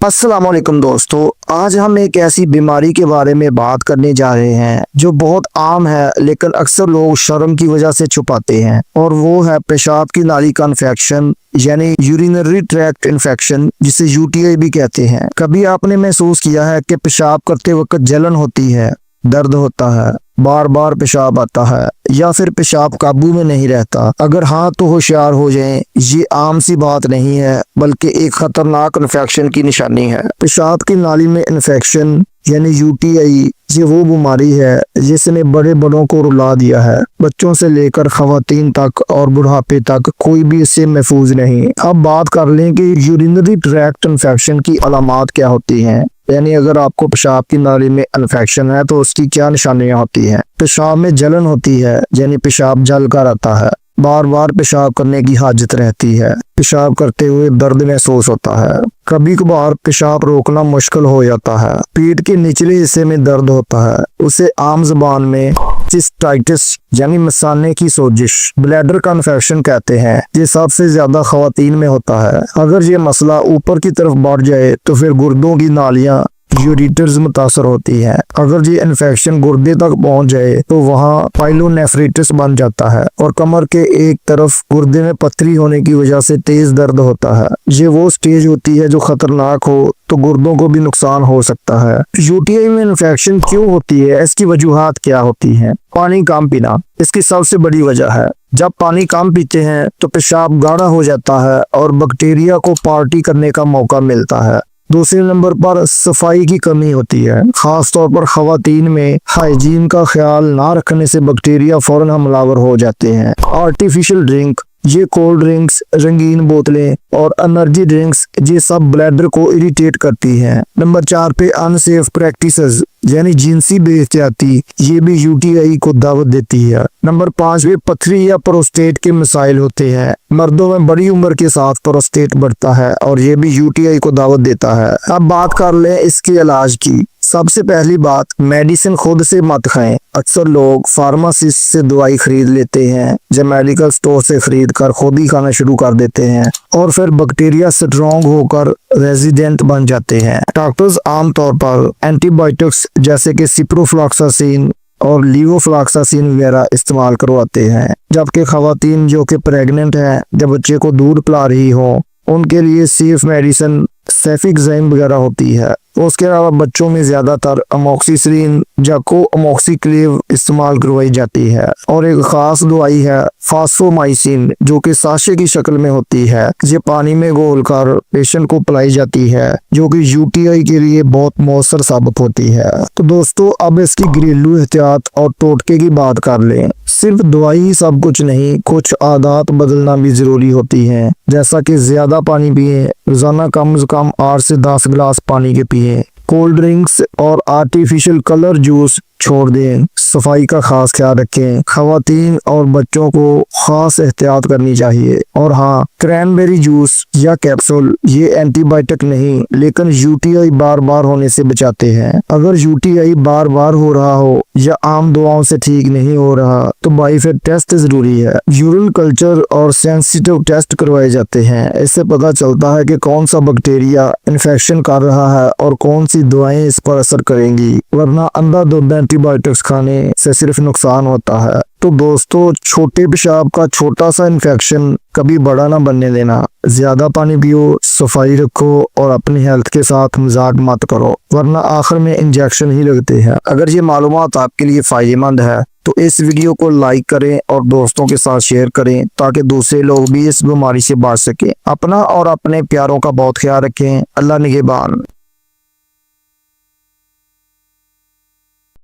अस्सलाम वालेकुम दोस्तों, आज हम एक ऐसी बीमारी के बारे में बात करने जा रहे हैं जो बहुत आम है लेकिन अक्सर लोग शर्म की वजह से छुपाते हैं, और वो है पेशाब की नाली का इन्फेक्शन यानी यूरिनरी ट्रैक्ट इन्फेक्शन, जिसे यूटीआई भी कहते हैं। कभी आपने महसूस किया है कि पेशाब करते वक्त जलन होती है, दर्द होता है, बार बार पेशाब आता है या फिर पेशाब काबू में नहीं रहता? अगर हाँ तो होशियार हो जाएं, ये आम सी बात नहीं है बल्कि एक खतरनाक इन्फेक्शन की निशानी है। पेशाब की नाली में इन्फेक्शन यानी यूटीआई ये वो बीमारी है जिसने बड़े बड़ों को रुला दिया है। बच्चों से लेकर खवातीन तक और बुढ़ापे तक कोई भी इससे महफूज नहीं। अब बात कर लें कि यूरिनरी ट्रैक्ट इन्फेक्शन की अलामात क्या होती हैं, यानी अगर आपको पेशाब की नाली में इन्फेक्शन है तो उसकी क्या निशानियां होती हैं। पेशाब में जलन होती है यानी पेशाब जल कर आता है, बार बार पेशाब करने की हाजत रहती है, पेशाब करते हुए दर्द महसूस होता है, कभी कभार पेशाब रोकना मुश्किल हो जाता है, पेट के निचले हिस्से में दर्द होता है, उसे आम जुबान में सिस्टाइटिस यानी मसाने की सोजिश, ब्लैडर का इन्फेक्शन कहते हैं। ये सबसे ज्यादा खवातीन में होता है। अगर ये मसला ऊपर की तरफ बढ़ जाए तो फिर गुर्दों की नालियां यूरिटर्स मुतासर होती है। अगर ये इन्फेक्शन गुर्दे तक पहुंच जाए तो वहाँ पाइलोनेफ्राइटिस बन जाता है और कमर के एक तरफ गुर्दे में पथरी होने की वजह से तेज दर्द होता है। ये वो स्टेज होती है जो खतरनाक हो तो गुर्दों को भी नुकसान हो सकता है। यूटीआई में इन्फेक्शन क्यों होती है, इसकी वजूहात क्या होती हैं? पानी कम पीना इसकी सबसे बड़ी वजह है। जब पानी कम पीते हैं तो पेशाब गाढ़ा हो जाता है और बैक्टीरिया को पार्टी करने का मौका मिलता है। दूसरे नंबर पर सफाई की कमी होती है, खास तौर पर खवातीन में हाइजीन का ख्याल ना रखने से बैक्टीरिया फौरन हमलावर हो जाते हैं। आर्टिफिशियल ड्रिंक, ये कोल्ड ड्रिंक्स, रंगीन बोतलें और एनर्जी ड्रिंक्स ये सब ब्लैडर को इरिटेट करती हैं। नंबर 4 पे अनसेफ प्रैक्टिसेस यानी जिनसी बेहतियाती, ये भी यूटीआई को दावत देती है। नंबर 5 पे पथरी या प्रोस्टेट के मसाइल होते हैं। मर्दों में बड़ी उम्र के साथ प्रोस्टेट बढ़ता है और ये भी यूटीआई को दावत देता है। अब बात कर लें इसके इलाज की। सबसे पहली बात, मेडिसिन खुद से मत खाएं। अक्सर लोग फार्मासिस्ट से दवाई खरीद लेते हैं, जब मेडिकल स्टोर से खरीद कर खुद ही खाना शुरू कर देते हैं और फिर बैक्टीरिया स्ट्रॉन्ग होकर रेजिडेंट बन जाते हैं। डॉक्टर्स आमतौर पर एंटीबायोटिक्स जैसे कि सिप्रोफ्लॉक्सासिन और लीवोफ्लॉक्सासिन वगैरह इस्तेमाल करवाते हैं, जबकि खवातीन जो कि प्रेग्नेंट हैं, जब बच्चे को दूध पिला रही हो, उनके लिए सेफ मेडिसिन सेफिक्साइम वगैरह होती है। उसके अलावा बच्चों में ज्यादातर अमोक्सिसिलिन या कोअमोक्सिक्लेव इस्तेमाल करवाई जाती है और एक खास दवाई है फास्फोमाइसिन जो कि साशे की शक्ल में होती है। ये पानी में घोलकर पेशेंट को पिलाई जाती है जो कि यूटीआई के लिए बहुत मौसर साबित होती है। तो दोस्तों, अब इसकी घरेलू एहतियात और टोटके की बात कर लें। सिर्फ दवाई ही सब कुछ नहीं, कुछ आदत बदलना भी जरूरी होती है, जैसा कि ज्यादा पानी पिए, रोजाना कम से कम 8 से 10 गिलास पानी के पिए, कोल्ड ड्रिंक्स और आर्टिफिशियल कलर जूस छोड़ दें, सफाई का खास ख्याल रखें, खवातीन और बच्चों को खास एहतियात करनी चाहिए। और हाँ, क्रैनबेरी जूस या कैप्सूल ये एंटीबायोटिक नहीं लेकिन यूटीआई बार बार होने से बचाते हैं। अगर यूटीआई बार बार हो रहा हो या आम दवाओं से ठीक नहीं हो रहा तो भाई फिर टेस्ट जरूरी है। यूरिन कल्चर और सेंसिटिव टेस्ट करवाए जाते हैं, इससे पता चलता है कि कौन सा बैक्टीरिया इन्फेक्शन कर रहा है और कौन सी दवाएं इस पर असर करेंगी, वरना अंधाधुंध एंटीबायोटिक्स खाने से सिर्फ नुकसान होता है। तो दोस्तों, छोटे पेशाब का छोटा सा इन्फेक्शन कभी बड़ा ना बनने देना। ज्यादा पानी पियो, सफाई रखो और अपनी हेल्थ के साथ मजाक मत करो, वरना आखिर में इंजेक्शन ही लगते हैं। अगर ये मालूमात आपके लिए फायदेमंद है तो इस वीडियो को लाइक करें और दोस्तों के साथ शेयर करें ताकि दूसरे लोग भी इस बीमारी से बच सकें। अपना और अपने प्यारों का बहुत ख्याल रखें। अल्लाह निगहबान।